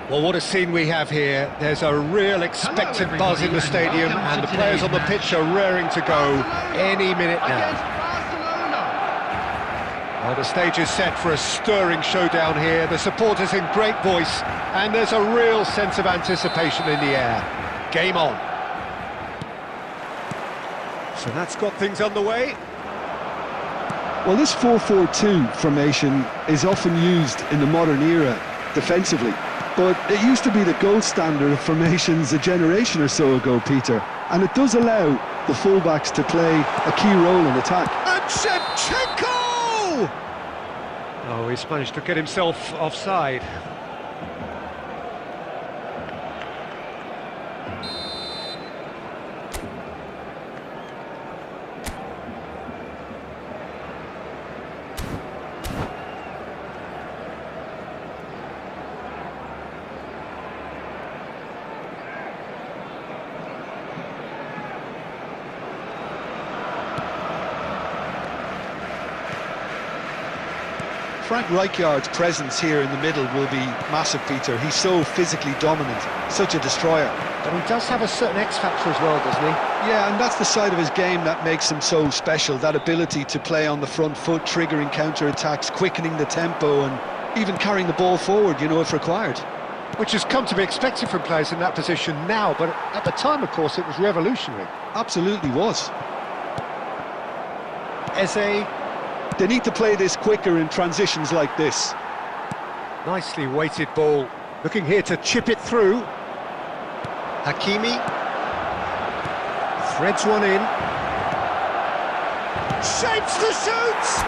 Well, what a scene we have here. There's a real expectant buzz in the stadium, and the players on the pitch are raring to go any minute now. Well, the stage is set for a stirring showdown here. The supporters in great voice, and there's a real sense of anticipation in the air. Game on. So that's got things underway. Well, this 4-4-2 formation is often used in the modern era defensively, but it used to be the gold standard of formations a generation or so ago, Peter, and it does allow the fullbacks to play a key role in attack. And Shevchenko! Oh, he's managed to get himself offside. Frank Rijkaard's presence here in the middle will be massive, Peter. He's so physically dominant, such a destroyer. But he does have a certain X-factor as well, doesn't he? Yeah, and that's the side of his game that makes him so special, that ability to play on the front foot, triggering counter-attacks, quickening the tempo, and even carrying the ball forward, if required. Which has come to be expected from players in that position now, but at the time, of course, it was revolutionary. Absolutely was. Eze. They need to play this quicker in transitions like this. Nicely weighted ball. Looking here to chip it through. Hakimi. Threads one in. Shapes the shoot!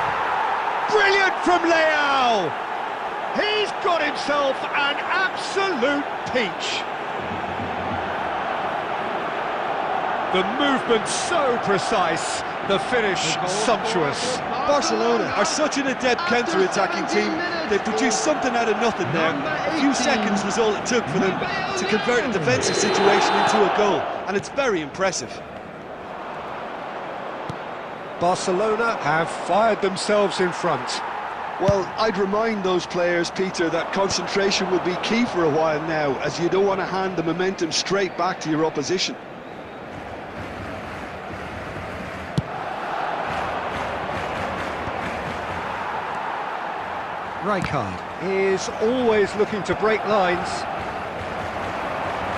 Brilliant from Leao! He's got himself an absolute peach. The movement so precise, the finish sumptuous. Barcelona are such an adept counter-attacking team. They produced something out of nothing there. A few seconds was all it took for them to convert a defensive situation into a goal, and it's very impressive. Barcelona have fired themselves in front. Well, I'd remind those players, Peter, that concentration will be key for a while now, as you don't want to hand the momentum straight back to your opposition. Rijkaard is always looking to break lines.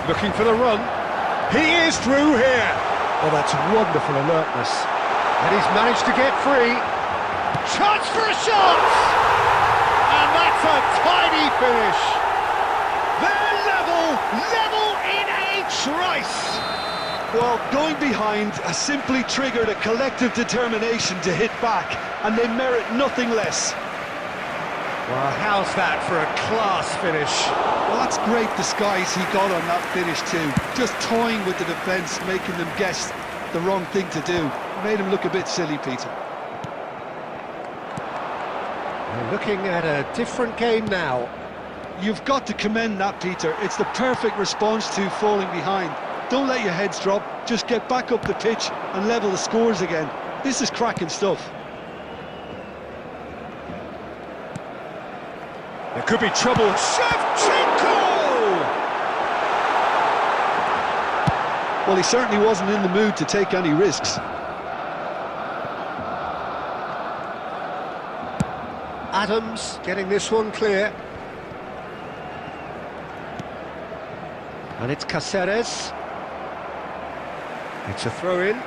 Looking for the run. He is through here. Oh, that's wonderful alertness. And he's managed to get free. Chance for a shot! And that's a tidy finish. They're level in a trice. Well, going behind has simply triggered a collective determination to hit back, and they merit nothing less. Well, how's that for a class finish? Well, that's great disguise he got on that finish too. Just toying with the defence, making them guess the wrong thing to do. Made him look a bit silly, Peter. We're looking at a different game now. You've got to commend that, Peter. It's the perfect response to falling behind. Don't let your heads drop. Just get back up the pitch and level the scores again. This is cracking stuff. There could be trouble. Shevchenko! Well, he certainly wasn't in the mood to take any risks. Adams getting this one clear. And it's Cáceres. It's a throw-in.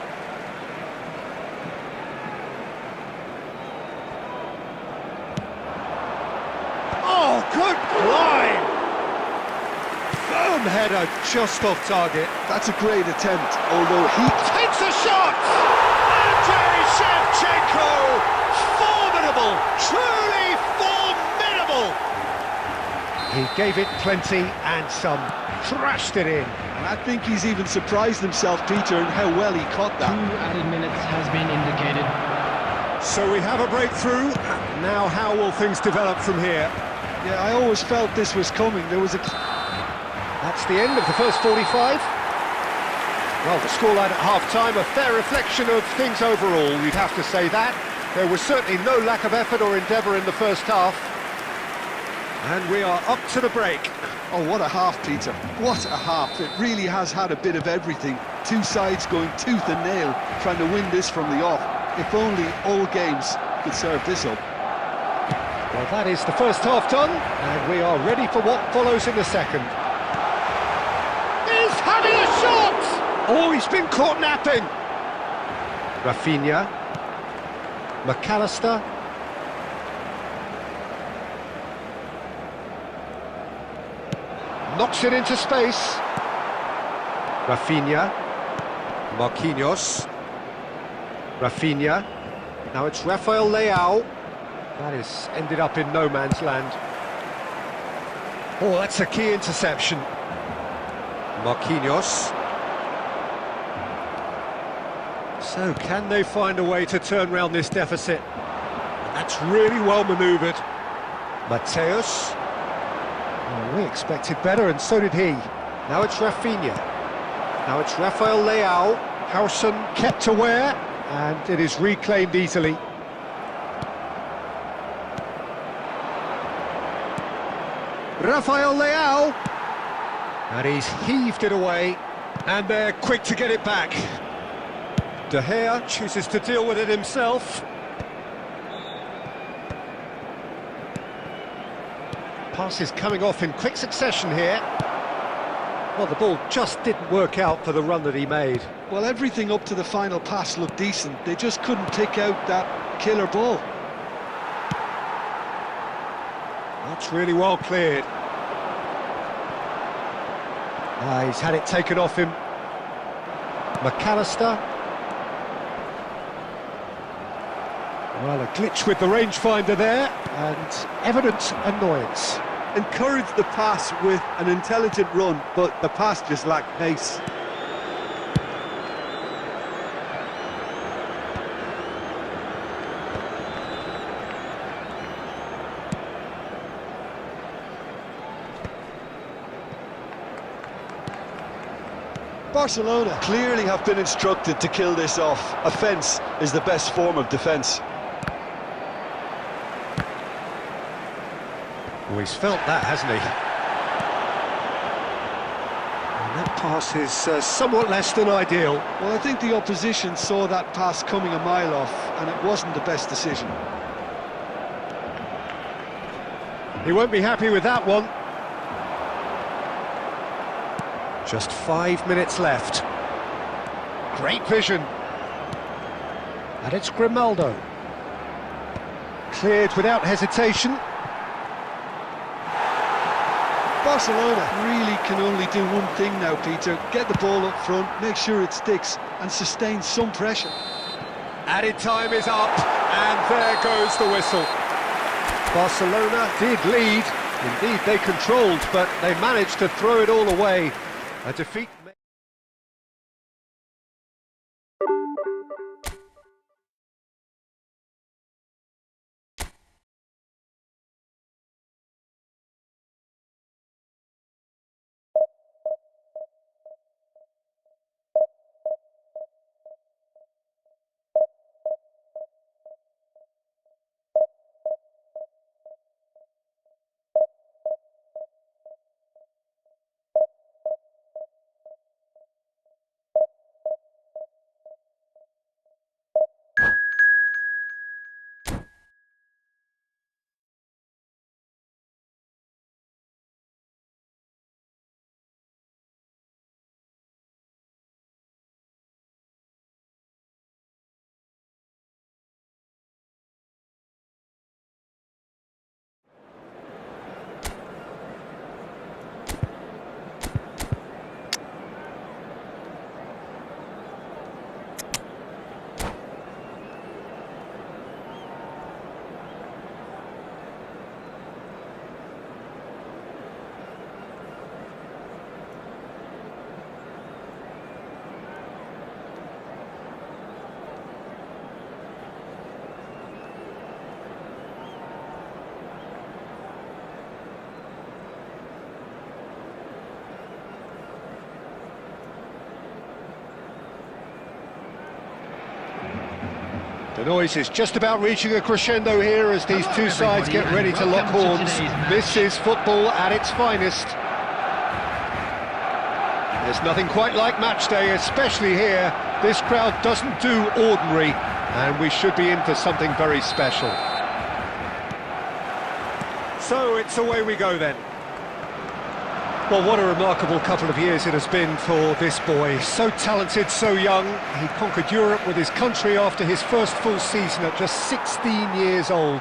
Oh, good climb! Firm header just off target. That's a great attempt, although he Takes a shot! Andrei Shevchenko! Formidable! Truly formidable! He gave it plenty and some. Crashed it in. And I think he's even surprised himself, Peter, in how well he caught that. 2 added minutes has been indicated. So we have a breakthrough. Now how will things develop from here? Yeah, I always felt this was coming. There was a... That's the end of the first 45. Well, the scoreline at half-time, a fair reflection of things overall, you'd have to say that. There was certainly no lack of effort or endeavour in the first half. And we are up to the break. Oh, what a half, Peter. What a half. It really has had a bit of everything. Two sides going tooth and nail, trying to win this from the off. If only all games could serve this up. Well, that is the first half done, and we are ready for what follows in the second. He's having a shot! Oh, he's been caught napping. Rafinha. McAllister. Knocks it into space. Rafinha. Marquinhos. Rafinha. Now it's Rafael Leao. That has ended up in no man's land. Oh, that's a key interception. Marquinhos. So, can they find a way to turn round this deficit? And that's really well manoeuvred. Mateus. Oh, we expected better, and so did he. Now it's Rafinha. Now it's Rafael Leao. Howson kept aware, and it is reclaimed easily. Rafael Leao. And he's heaved it away, and they're quick to get it back. De Gea chooses to deal with it himself. Passes coming off in quick succession here. Well, the ball just didn't work out for the run that he made. Well, everything up to the final pass looked decent. They just couldn't pick out that killer ball. That's really well cleared. He's had it taken off him. McAllister. Well, a glitch with the rangefinder there, and evident annoyance. Encouraged the pass with an intelligent run, but the pass just lacked pace. Barcelona clearly have been instructed to kill this off. Offence is the best form of defence. Well, he's felt that, hasn't he? And that pass is somewhat less than ideal. Well, I think the opposition saw that pass coming a mile off, and it wasn't the best decision. He won't be happy with that one. Just 5 minutes left. Great vision. And it's Grimaldo. Cleared without hesitation. Barcelona really can only do one thing now, Peter. Get the ball up front, make sure it sticks, and sustain some pressure. Added time is up, and there goes the whistle. Barcelona did lead. Indeed, they controlled, but they managed to throw it all away. A defeat... The noise is just about reaching a crescendo here as these two sides get ready to lock horns. This is football at its finest. There's nothing quite like match day, especially here. This crowd doesn't do ordinary, and we should be in for something very special. So it's away we go then. Well, what a remarkable couple of years it has been for this boy. So talented, so young. He conquered Europe with his country after his first full season at just 16 years old.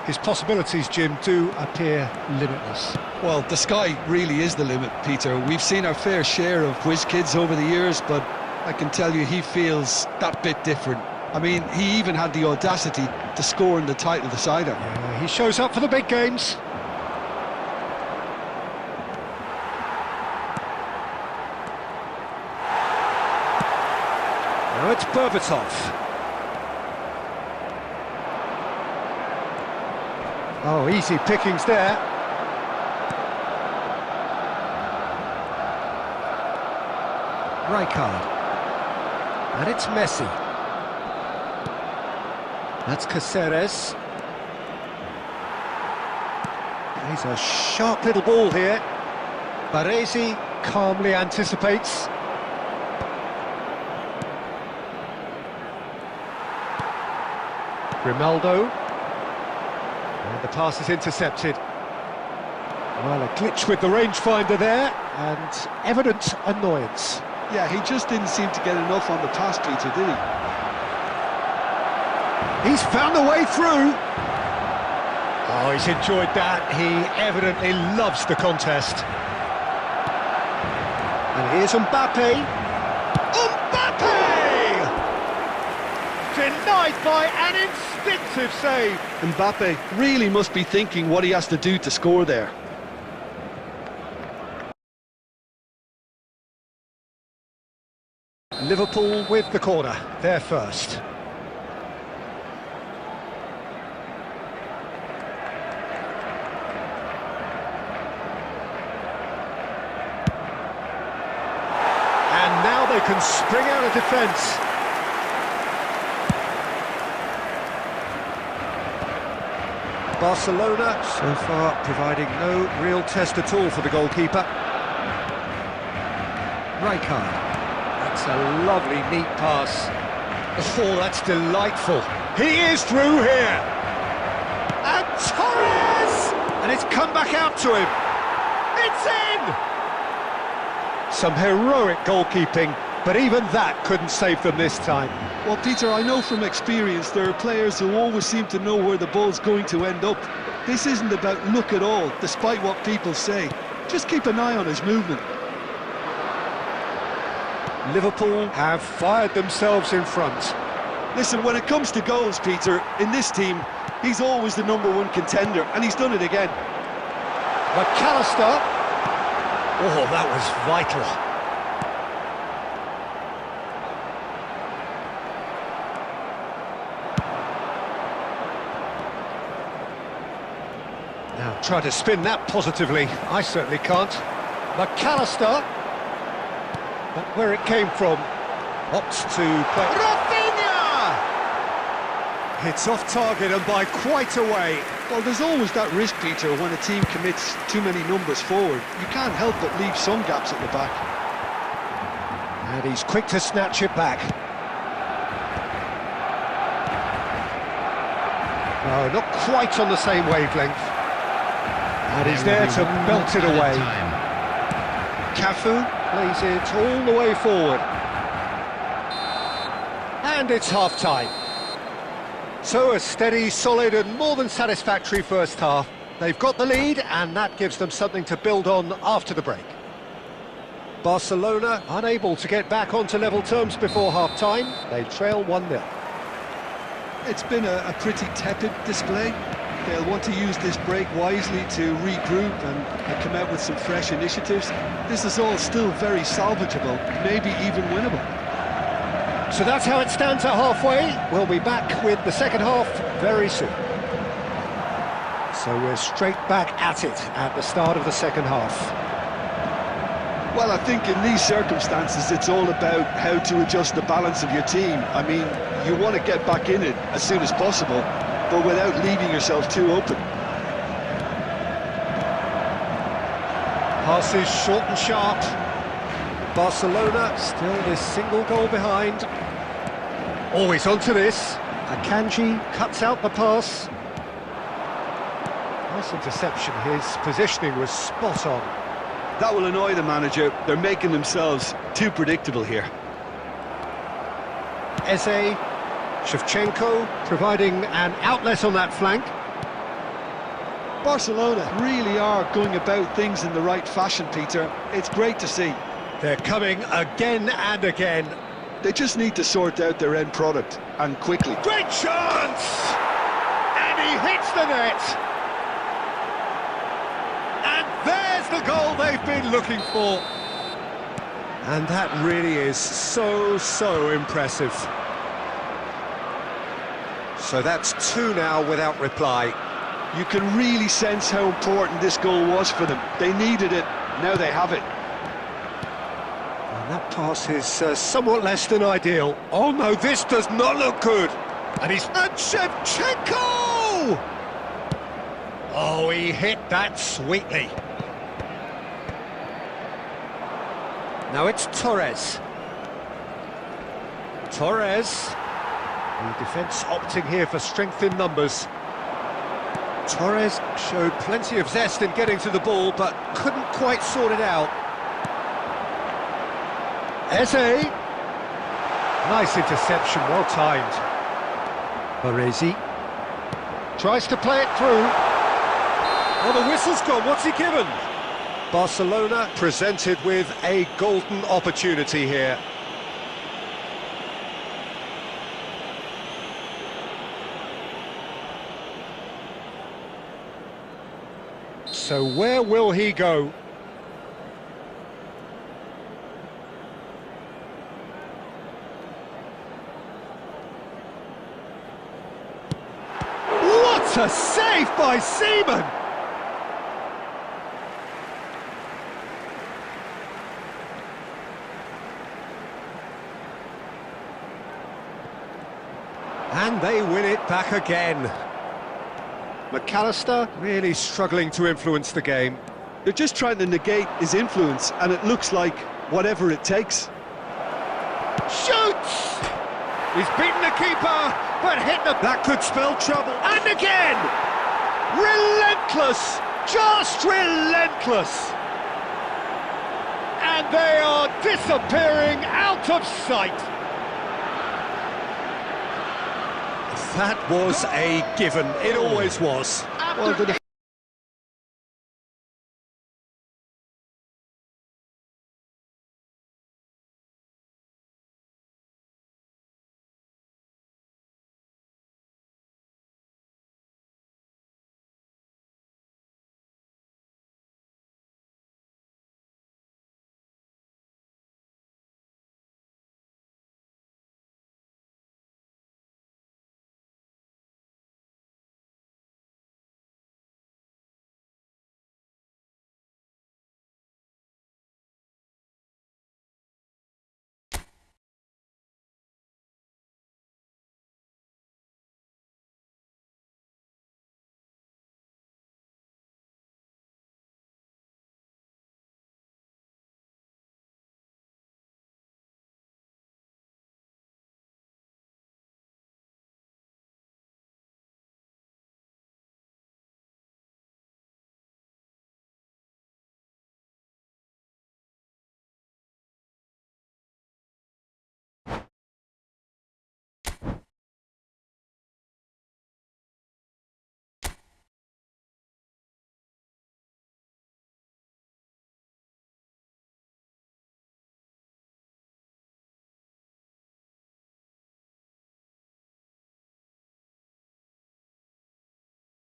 His possibilities, Jim, do appear limitless. Well, the sky really is the limit, Peter. We've seen our fair share of whiz kids over the years, but I can tell you he feels that bit different. I mean, he even had the audacity to score in the title decider. Yeah, he shows up for the big games. Now it's Berbatov. Oh, easy pickings there. Rijkaard. And it's Messi. That's Caceres. He's a sharp little ball here. Baresi calmly anticipates. Grimaldo. And the pass is intercepted. Well, a glitch with the rangefinder there, and evident annoyance. Yeah, he just didn't seem to get enough on the pass, Peter, did he? He's found a way through. Oh, he's enjoyed that. He evidently loves the contest. And here's Mbappe. Mbappe! Denied by an instinctive save. Mbappe really must be thinking what he has to do to score there. Liverpool with the corner, they're first. And now they can spring out of defence. Barcelona so far providing no real test at all for the goalkeeper. Rijkaard. That's a lovely, neat pass. Oh, that's delightful. He is through here. And Torres! And it's come back out to him. It's in! Some heroic goalkeeping, but even that couldn't save them this time. Well, Peter, I know from experience there are players who always seem to know where the ball's going to end up. This isn't about luck at all, despite what people say. Just keep an eye on his movement. Liverpool have fired themselves in front. Listen, when it comes to goals, Peter, in this team, he's always the #1 contender, and he's done it again. McAllister. Oh, that was vital. Now, try to spin that positively. I certainly can't. McAllister. But where it came from, opts to play. Rafinha! It's off target and by quite a way. Well, there's always that risk, Peter, when a team commits too many numbers forward. You can't help but leave some gaps at the back. And he's quick to snatch it back. No, not quite on the same wavelength. And he's there to melt it away. Cafu plays it all the way forward. And it's half-time. So a steady, solid and more than satisfactory first half. They've got the lead and that gives them something to build on after the break. Barcelona unable to get back onto level terms before half-time. They trail 1-0. It's been a pretty tepid display. They'll want to use this break wisely to regroup and come out with some fresh initiatives. This is all still very salvageable, maybe even winnable. So that's how it stands at halfway. We'll be back with the second half very soon. So we're straight back at it at the start of the second half. Well, I think in these circumstances it's all about how to adjust the balance of your team. I mean, you want to get back in it as soon as possible, but without leaving yourself too open. Passes short and sharp. Barcelona still this single goal behind. Always onto this. Akanji cuts out the pass. Nice interception. His positioning was spot on. That will annoy the manager. They're making themselves too predictable here. Eze, Shevchenko providing an outlet on that flank. Barcelona really are going about things in the right fashion, Peter. It's great to see. They're coming again and again. They just need to sort out their end product, and quickly. Great chance! And he hits the net! And there's the goal they've been looking for. And that really is so impressive. So that's 2 now without reply. You can really sense how important this goal was for them. They needed it, now they have it. And that pass is somewhat less than ideal. Oh no, this does not look good. And Shevchenko! Oh, he hit that sweetly. Now it's Torres. The defence opting here for strength in numbers. Torres showed plenty of zest in getting to the ball, but couldn't quite sort it out. Eze. Nice interception, well timed. Baresi tries to play it through. Oh, the whistle's gone, what's he given? Barcelona presented with a golden opportunity here. So where will he go? What a save by Seaman! And they win it back again. McAllister really struggling to influence the game. They're just trying to negate his influence, and it looks like whatever it takes. Shoots! He's beaten the keeper, but hit the... That could spell trouble. And again! Relentless! Just relentless! And they are disappearing out of sight. That was a given. It always was. Well, the